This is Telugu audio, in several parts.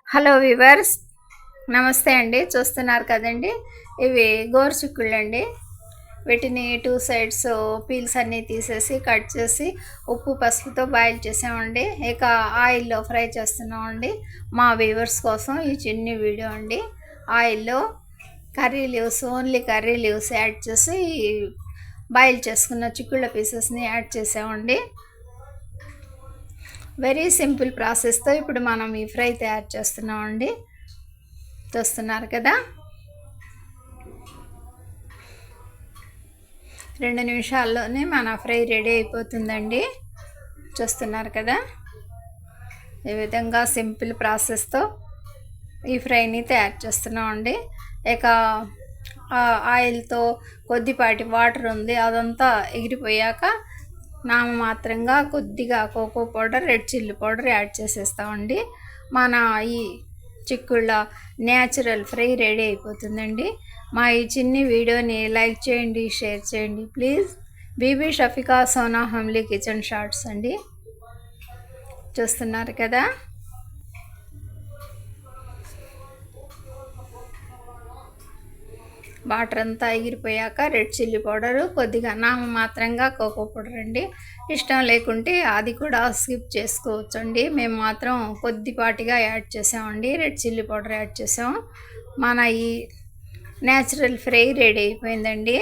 హలో వివర్స్, నమస్తే అండి. చూస్తున్నారు కదండి, ఇవి గోరుచిక్కుళ్ళు అండి. వీటిని 2 సైడ్స్ పీల్స్ అన్నీ తీసేసి కట్ చేసి ఉప్పు పసుపుతో బాయిల్ చేసామండి. ఇక ఆయిల్లో ఫ్రై చేస్తున్నామండి. మా వ్యూవర్స్ కోసం ఈ చిన్ని వీడియో అండి. ఆయిల్లో ఓన్లీ కర్రీ లీవ్స్ యాడ్ చేసి బాయిల్ చేసుకున్న చిక్కుళ్ళ పీసెస్ని యాడ్ చేసామండి. వెరీ సింపుల్ ప్రాసెస్తో ఇప్పుడు మనం ఈ ఫ్రై తయారు చేస్తున్నామండి. చూస్తున్నారు కదా, 2 నిమిషాల్లోనే మన ఫ్రై రెడీ అయిపోతుందండి. చూస్తున్నారు కదా, ఈ విధంగా సింపుల్ ప్రాసెస్తో ఈ ఫ్రైని తయారు చేస్తున్నామండి. ఇక ఆయిల్తో కొద్దిపాటి వాటర్ ఉంది, అదంతా ఎగిరిపోయాక నామమాత్రంగా కొద్దిగా cocoa powder, red chilli powder add చేసేస్తామండి. మన ఈ చిక్కుళ్ళ న్యాచురల్ ఫ్రై రెడీ అయిపోతుందండి. మా ఈ చిన్ని వీడియోని లైక్ చేయండి, షేర్ చేయండి please. Bibi Shafika Sona Hamli kitchen shorts అండి. చూస్తున్నారు కదా, వాటర్ అంతా ఎగిరిపోయాక రెడ్ చిల్లీ పౌడరు, కొద్దిగా నామమాత్రంగా కోకో పౌడర్ అండి. ఇష్టం లేకుంటే అది కూడా స్కిప్ చేసుకోవచ్చు అండి. మేము మాత్రం కొద్దిపాటిగా యాడ్ చేసామండి, రెడ్ చిల్లీ పౌడర్ యాడ్ చేసాము. మన ఈ న్యాచురల్ ఫ్రై రెడీ అయిపోయిందండి.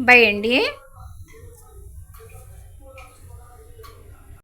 బై అండి.